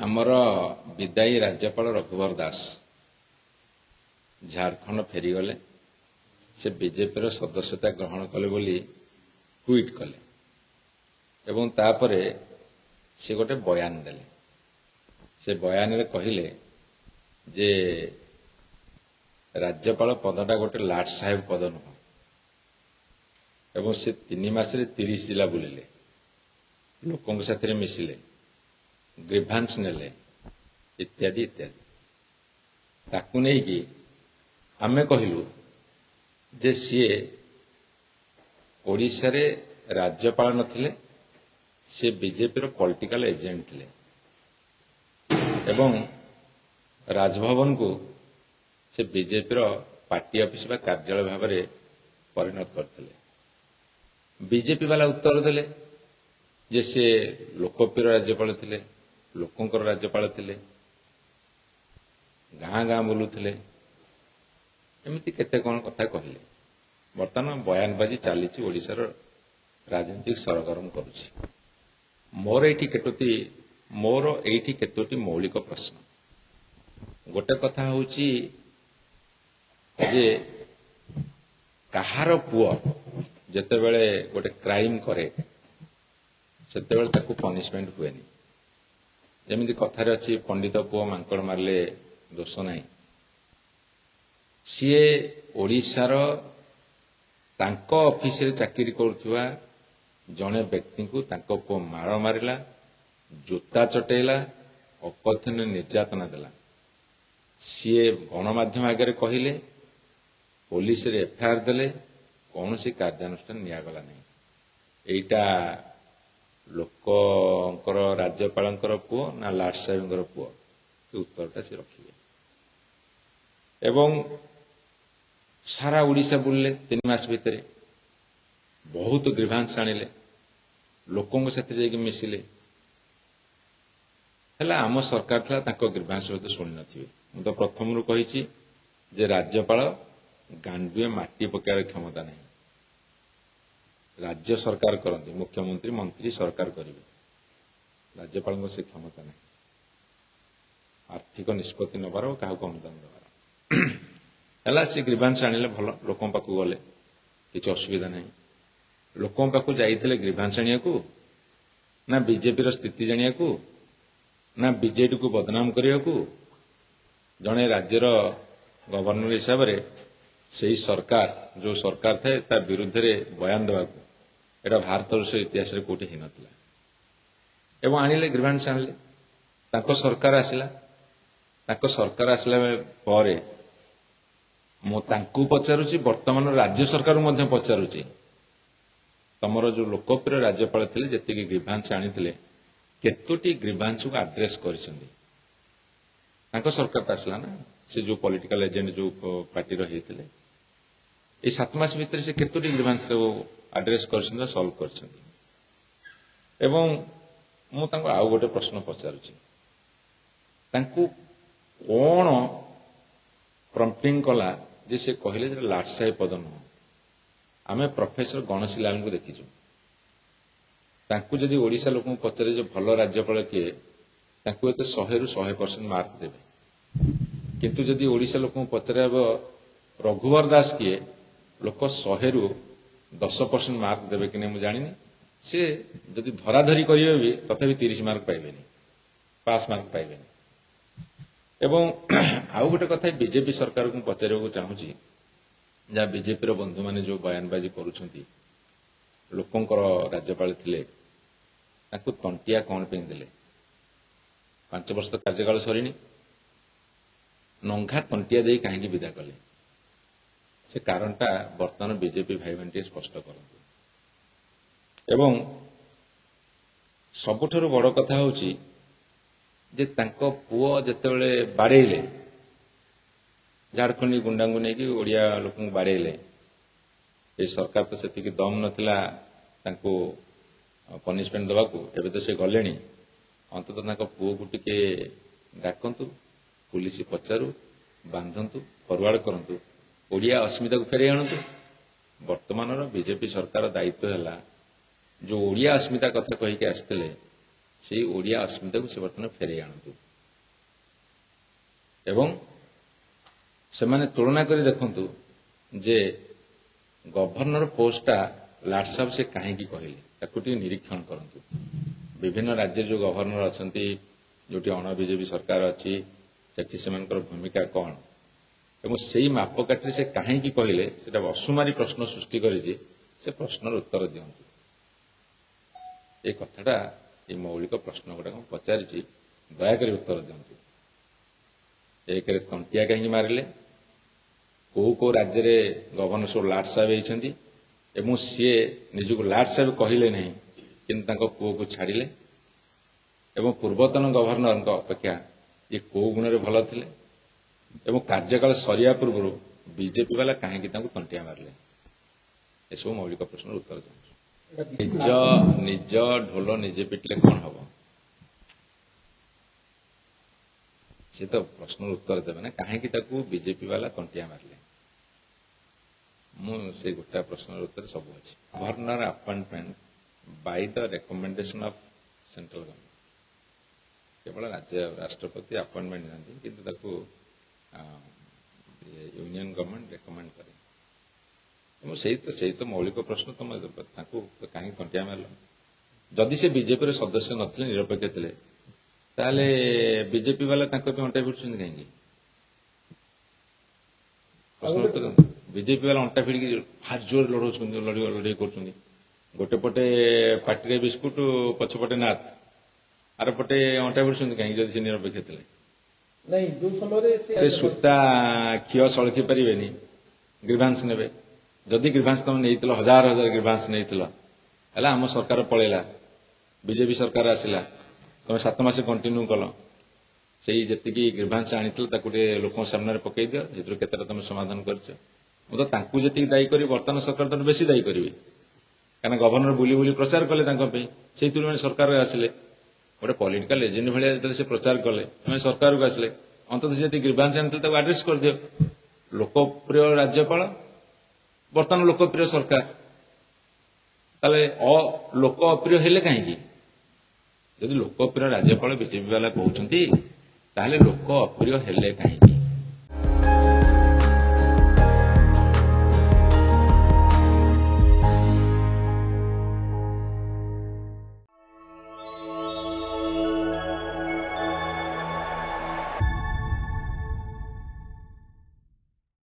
ଆମର ବିଦାୟୀ ରାଜ୍ୟପାଳ ରଘୁବର ଦାସ ଝାଡ଼ଖଣ୍ଡ ଫେରିଗଲେ। ସେ ବିଜେପିର ସଦସ୍ୟତା ଗ୍ରହଣ କଲେ ବୋଲି ଟ୍ୱିଟ୍ କଲେ ଏବଂ ତାପରେ ସେ ଗୋଟେ ବୟାନ ଦେଲେ। ସେ ବୟାନରେ କହିଲେ ଯେ ରାଜ୍ୟପାଳ ପଦଟା ଗୋଟେ ଲାଟ ସାହେବ ପଦ ନୁହଁ ଏବଂ ସେ 3 ମାସରେ 30 ଜିଲ୍ଲା ବୁଲିଲେ, ଲୋକଙ୍କ ସାଥିରେ ମିଶିଲେ, ଗ୍ରିଭାନ୍ସ ନେଲେ ଇତ୍ୟାଦି ଇତ୍ୟାଦି। ତାକୁ ନେଇକି ଆମେ କହିଲୁ ଯେ ସିଏ ଓଡ଼ିଶାରେ ରାଜ୍ୟପାଳ ନଥିଲେ, ସେ ବିଜେପିର ପଲିଟିକାଲ ଏଜେଣ୍ଟ ଥିଲେ ଏବଂ ରାଜଭବନକୁ ସେ ବିଜେପିର ପାର୍ଟି ଅଫିସ ବା କାର୍ଯ୍ୟାଳୟ ଭାବରେ ପରିଣତ କରିଥିଲେ। ବିଜେପି ବାଲା ଉତ୍ତର ଦେଲେ ଯେ ସେ ଲୋକପ୍ରିୟ ରାଜ୍ୟପାଳ ଥିଲେ, ଲୋକଙ୍କର ରାଜ୍ୟପାଳ ଥିଲେ, ଗାଁ ଗାଁ ବୁଲୁଥିଲେ, ଏମିତି କେତେ କ'ଣ କଥା କହିଲେ। ବର୍ତ୍ତମାନ ବୟାନବାଜି ଚାଲିଛି, ଓଡ଼ିଶାର ରାଜନୀତିକ ସରଗରମ କରୁଛି। ମୋର ଏଇଠି କେତୋଟି ମୌଳିକ ପ୍ରଶ୍ନ। ଗୋଟେ କଥା ହେଉଛି ଯେ କାହାର ପୁଅ ଯେତେବେଳେ ଗୋଟେ କ୍ରାଇମ କରେ ସେତେବେଳେ ତାକୁ ପନିଶମେଣ୍ଟ ହୁଏନି। ଯେମିତି କଥାରେ ଅଛି, ପଣ୍ଡିତ ପୁଅ ମାଙ୍କଡ଼ ମାରିଲେ ଦୋଷ ନାହିଁ। ସିଏ ଓଡ଼ିଶାର ତାଙ୍କ ଅଫିସରେ ଚାକିରି କରୁଥିବା ଜଣେ ବ୍ୟକ୍ତିଙ୍କୁ ତାଙ୍କ ପୁଅ ମାଡ଼ ମାରିଲା, ଜୋତା ଚଟେଇଲା, ଅକଥନୀୟ ନିର୍ଯାତନା ଦେଲା। ସିଏ ଗଣମାଧ୍ୟମ ଆଗରେ କହିଲେ, ପୋଲିସରେ ଏଫଆଇଆର ଦେଲେ, କୌଣସି କାର୍ଯ୍ୟାନୁଷ୍ଠାନ ନିଆଗଲା ନାହିଁ। ଏଇଟା ଲୋକଙ୍କର ରାଜ୍ୟପାଳଙ୍କର ପୁଅ ନା ଲାଟ ସାହେବଙ୍କର ପୁଅ? ସେ ଉତ୍ତରଟା ସେ ରଖିବେ। ଏବଂ ସାରା ଓଡ଼ିଶା ବୁଲିଲେ 3 ମାସ ଭିତରେ, ବହୁତ ଗ୍ରିଭାନ୍ସ ଆଣିଲେ, ଲୋକଙ୍କ ସାଥିରେ ଯାଇକି ମିଶିଲେ। ହେଲେ ଆମ ସରକାର ଥିଲା, ତାଙ୍କ ଗ୍ରିଭାନ୍ସ ହୁଏତ ଶୁଣି ନଥିବେ। ମୁଁ ତ ପ୍ରଥମରୁ କହିଛି ଯେ ରାଜ୍ୟପାଳ ଗାଣ୍ଡୁଏ ମାଟି ପକାଇବାର କ୍ଷମତା ନାହିଁ। ରାଜ୍ୟ ସରକାର କରନ୍ତି, ମୁଖ୍ୟମନ୍ତ୍ରୀ ମନ୍ତ୍ରୀ ସରକାର କରିବେ, ରାଜ୍ୟପାଳଙ୍କ ସେ କ୍ଷମତା ନାହିଁ ଆର୍ଥିକ ନିଷ୍ପତ୍ତି ନେବାର, କାହାକୁ ଅନୁଦାନ ଦେବାର। ହେଲା, ସେ ଗ୍ରିଭାନ୍ସ ଆଣିଲେ, ଭଲ, ଲୋକଙ୍କ ପାଖକୁ ଗଲେ, କିଛି ଅସୁବିଧା ନାହିଁ। ଲୋକଙ୍କ ପାଖକୁ ଯାଇଥିଲେ ଗ୍ରିଭାନ୍ସ ଆଣିବାକୁ ନା ବିଜେପିର ସ୍ଥିତି ଜାଣିବାକୁ ନା ବିଜେଡିକୁ ବଦନାମ କରିବାକୁ? ଜଣେ ରାଜ୍ୟର ଗଭର୍ଣ୍ଣର ହିସାବରେ ସେହି ସରକାର, ଯେଉଁ ସରକାର ଥାଏ, ତା ବିରୁଦ୍ଧରେ ବୟାନ ଦେବାକୁ, ଏଇଟା ଭାରତବର୍ଷ ଇତିହାସରେ କୋଉଠି ହେଇନଥିଲା। ଏବଂ ଆଣିଲେ, ଗ୍ରିଭାନ୍ସ ଆଣିଲେ, ତାଙ୍କ ସରକାର ଆସିଲା। ତାଙ୍କ ସରକାର ଆସିଲା ପରେ ମୁଁ ତାଙ୍କୁ ପଚାରୁଛି, ବର୍ତ୍ତମାନ ରାଜ୍ୟ ସରକାରକୁ ମଧ୍ୟ ପଚାରୁଛି, ତମର ଯେଉଁ ଲୋକପ୍ରିୟ ରାଜ୍ୟପାଳ ଥିଲେ, ଯେତିକି ଗ୍ରିଭାନ୍ସ ଆଣିଥିଲେ, କେତୋଟି ଗ୍ରିଭାନ୍ସକୁ ଆଡ୍ରେସ୍ କରିଛନ୍ତି? ତାଙ୍କ ସରକାର ଆସିଲା ନା, ସେ ଯେଉଁ ପଲିଟିକାଲ ଏଜେଣ୍ଟ ଯେଉଁ ପାର୍ଟିର ହେଇଥିଲେ, ଏଇ 7 ମାସ ଭିତରେ ସେ କେତୋଟି ଗ୍ରିଭାନ୍ସ ଆଡ୍ରେସ୍ କରିଛନ୍ତି ବା ସଲ୍ଭ କରିଛନ୍ତି? ଏବଂ ମୁଁ ତାଙ୍କୁ ଆଉ ଗୋଟେ ପ୍ରଶ୍ନ ପଚାରୁଛି, ତାଙ୍କୁ କ'ଣ ପ୍ରମ୍ପଟିଂ କଲା ଯେ ସେ କହିଲେ ଯେ ଲାଟ ସାହେବ ପଦ ନୁହଁ? ଆମେ ପ୍ରଫେସର ଗଣେଶୀ ଲାଲଙ୍କୁ ଦେଖିଛୁ। ତାଙ୍କୁ ଯଦି ଓଡ଼ିଶା ଲୋକଙ୍କୁ ପଚାରେ ଯେ ଭଲ ରାଜ୍ୟପାଳ କିଏ, ତାଙ୍କୁ ଏତେ 100ରୁ 100% ମାର୍କ ଦେବେ। କିନ୍ତୁ ଯଦି ଓଡ଼ିଶା ଲୋକଙ୍କୁ ପଚାରାବ ରଘୁବର ଦାସ କିଏ, ଲୋକ 100ରୁ 10% ମାର୍କ ଦେବେ କି ନାହିଁ ମୁଁ ଜାଣିନି। ସେ ଯଦି ଧରାଧରି କରିବେ ବି ତଥାପି 30 ମାର୍କ ପାଇବେନି, ପାସ୍ ମାର୍କ ପାଇବେନି। ଏବଂ ଆଉ ଗୋଟେ କଥା ବିଜେପି ସରକାରକୁ ମୁଁ ପଚାରିବାକୁ ଚାହୁଁଛି, ଯାହା ବିଜେପିର ବନ୍ଧୁମାନେ ଯେଉଁ ବୟାନବାଜି କରୁଛନ୍ତି, ଲୋକଙ୍କର ରାଜ୍ୟପାଳ ଥିଲେ, ତାଙ୍କୁ ତଣ୍ଟିଆ କ'ଣ ପାଇଁ ଦେଲେ? 5 ବର୍ଷ ତ କାର୍ଯ୍ୟକାଳ ସରିନି, ନଙ୍ଘା ତଣ୍ଟିଆ ଦେଇ କାହିଁକି ବିଦା କଲେ? ସେ କାରଣଟା ବର୍ତ୍ତମାନ ବିଜେପି ଭାଇମାନେ ଟିକେ ସ୍ପଷ୍ଟ କରନ୍ତୁ। ଏବଂ ସବୁଠାରୁ ବଡ଼ କଥା ହେଉଛି ଯେ ତାଙ୍କ ପୁଅ ଯେତେବେଳେ ବାଡ଼େଇଲେ, ଝାଡ଼ଖଣ୍ଡୀ ଗୁଣ୍ଡାଙ୍କୁ ନେଇକି ଓଡ଼ିଆ ଲୋକଙ୍କୁ ବାଡ଼େଇଲେ, ଏ ସରକାର ତ ସେତିକି ଦମ ନଥିଲା ତାଙ୍କୁ ପନିଶମେଣ୍ଟ ଦେବାକୁ। ଏବେ ତ ସେ ଗଲେଣି, ଅନ୍ତତଃ ତାଙ୍କ ପୁଅକୁ ଟିକେ ଡାକନ୍ତୁ, ପୁଲିସ ପଚାରୁ, ବାନ୍ଧନ୍ତୁ, ଫରୱାର୍ଡ କରନ୍ତୁ, ଓଡ଼ିଆ ଅସ୍ମିତାକୁ ଫେରାଇ ଆଣନ୍ତୁ। ବର୍ତ୍ତମାନର ବିଜେପି ସରକାର ଦାୟିତ୍ୱ ହେଲା, ଯେଉଁ ଓଡ଼ିଆ ଅସ୍ମିତା କଥା କହିକି ଆସିଥିଲେ, ସେଇ ଓଡ଼ିଆ ଅସ୍ମିତାକୁ ସେ ବର୍ତ୍ତମାନ ଫେରେଇ ଆଣନ୍ତୁ ଏବଂ ସେମାନେ ତୁଳନା କରି ଦେଖନ୍ତୁ ଯେ ଗଭର୍ଣ୍ଣର ପୋଷ୍ଟଟା ଲାଟ୍ ସାହେବ ସେ କାହିଁକି କହିଲେ ତାକୁ ଟିକେ ନିରୀକ୍ଷଣ କରନ୍ତୁ। ବିଭିନ୍ନ ରାଜ୍ୟରେ ଯେଉଁ ଗଭର୍ଣ୍ଣର ଅଛନ୍ତି, ଯେଉଁଠି ଅଣ ବିଜେପି ସରକାର ଅଛି, ସେଠି ସେମାନଙ୍କର ଭୂମିକା କ'ଣ ଏବଂ ସେଇ ମାପକାଠିରେ ସେ କାହିଁକି କହିଲେ ସେଟା ଅସୁମାରୀ ପ୍ରଶ୍ନ ସୃଷ୍ଟି କରିଛି। ସେ ପ୍ରଶ୍ନର ଉତ୍ତର ଦିଅନ୍ତୁ। ଏ କଥାଟା এই ମୌଳିକ ପ୍ରଶ୍ନ ଗୁଡ଼ାକ ମୁଁ ପଚାରିଛି, ଦୟାକରି ଉତ୍ତର ଦିଅନ୍ତୁ। ଏକରେ ତଣ୍ଟିଆ କାହିଁକି ମାରିଲେ, କୋଉ କୋଉ ରାଜ୍ୟରେ ଗଭର୍ଣ୍ଣର ସବୁ ଲାଟ୍ ସାହେବ ହେଇଛନ୍ତି ଏବଂ ସିଏ ନିଜକୁ ଲାଟ୍ ସାହେବ କହିଲେ ନାହିଁ କିନ୍ତୁ ତାଙ୍କ ପୁଅକୁ ଛାଡ଼ିଲେ ଏବଂ ପୂର୍ବତନ ଗଭର୍ଣ୍ଣରଙ୍କ ଅପେକ୍ଷା ଇଏ କୋଉ ଗୁଣରେ ଭଲ ଥିଲେ ଏବଂ କାର୍ଯ୍ୟକାଳ ସରିବା ପୂର୍ବରୁ ବିଜେପି ବାଲା କାହିଁକି ତାଙ୍କୁ ତଣ୍ଟିଆ ମାରିଲେ। ଏସବୁ ମୌଳିକ ପ୍ରଶ୍ନର ଉତ୍ତର ଦିଅନ୍ତୁ। ନିଜ ଢୋଲ ନିଜେ ପିଟିଲେ କ'ଣ ହବ? ସେ ତ ପ୍ରଶ୍ନର ଉତ୍ତର ଦେବେ ନା, କାହିଁକି ତାକୁ ବିଜେପି ବାଲା ତଣ୍ଟିଆ ମାରିଲେ। ମୁଁ ସେ ଗୋଟାଏ ପ୍ରଶ୍ନର ଉତ୍ତର ସବୁ ଅଛି। Governor appointment by the recommendation of central government, କେବଳ ରାଷ୍ଟ୍ରପତି ଆପଏଣ୍ଟମେଣ୍ଟ ଦିଅନ୍ତି କିନ୍ତୁ ତାକୁ ୟୁନିୟନ ଗଭର୍ଣ୍ଣମେଣ୍ଟ ରେକମେଣ୍ଡ କରେ। ଏବଂ ସେଇ ତ ମୌଳିକ ପ୍ରଶ୍ନ, ତମେ ତାଙ୍କୁ କାହିଁକି ତଣ୍ଟିଆ ମାରିଲ? ଯଦି ସେ ବିଜେପିର ସଦସ୍ୟ ନଥିଲେ, ନିରପେକ୍ଷ ଥିଲେ, ତାହେଲେ ବିଜେପି ବାଲା ତାଙ୍କ ପାଇଁ ଅଣ୍ଟା ଭିଡୁଛନ୍ତି କାହିଁକି? ବିଜେପି ବାଲା ଅଣ୍ଟା ଭିଡ଼ିକି ଭାରି ଜୋର ଲଢ଼ଉଛନ୍ତି, ଲଢ଼େଇ କରୁଛନ୍ତି। ଗୋଟେ ପଟେ ପାଟିରେ ବିସ୍କୁଟ, ପଛପଟେ ନାଥ, ଆର ପଟେ ଅଣ୍ଟା ଭିଡୁଛନ୍ତି କାହିଁକି ଯଦି ସେ ନିରପେକ୍ଷ ଥିଲେ? ସୂତା କ୍ଷୀର ସଳଖି ପାରିବେନି, ଗ୍ରିଭାନ୍ସ ନେବେ। ଯଦି ଗ୍ରିଭାନ୍ସ ତମେ ନେଇଥିଲ, ହଜାର ହଜାର ଗ୍ରିଭାନ୍ସ ନେଇଥିଲ, ହେଲା ଆମ ସରକାର ପଳେଇଲା, ବିଜେପି ସରକାର ଆସିଲା, ତମେ 7 ମାସ କଣ୍ଟିନ୍ୟୁ କଲ, ସେଇ ଯେତିକି ଗ୍ରିଭାନ୍ସ ଆଣିଥିଲ ତାକୁ ଟିକେ ଲୋକଙ୍କ ସାମ୍ନାରେ ପକେଇ ଦିଅ, ସେଥିରୁ କେତେଟା ତମେ ସମାଧାନ କରିଛ। ମୁଁ ତ ତାଙ୍କୁ ଯେତିକି ଦାୟୀ କରିବି, ବର୍ତ୍ତମାନ ସରକାର ତ ବେଶୀ ଦାୟୀ କରିବି, କାରଣ ଗଭର୍ଣ୍ଣର ବୁଲି ବୁଲି ପ୍ରଚାର କଲେ ତାଙ୍କ ପାଇଁ, ସେଇଥିରୁ ସରକାର ଆସିଲେ। ଗୋଟେ ପଲିଟିକାଲ ଏଜେଣ୍ଟ ଭଳିଆ ଯେତେବେଳେ ସେ ପ୍ରଚାର କଲେ, ସେମାନେ ସରକାରକୁ ଆସିଲେ, ଅନ୍ତତଃ ଯେତିକି ଗ୍ରିଭାନ୍ସ ଆଣିଥିଲେ ତାକୁ ଆଡ୍ରେସ୍ କରିଦିଅ। ଲୋକପ୍ରିୟ ରାଜ୍ୟପାଳ, ବର୍ତ୍ତମାନ ଲୋକପ୍ରିୟ ସରକାର, ତାହେଲେ ଲୋକ ଅପ୍ରିୟ ହେଲେ କାହିଁକି? ଯଦି ଲୋକପ୍ରିୟ ରାଜ୍ୟପାଳ ବିଜେପି ବାଲା କହୁଛନ୍ତି, ତାହେଲେ ଲୋକ ଅପ୍ରିୟ ହେଲେ କାହିଁକି?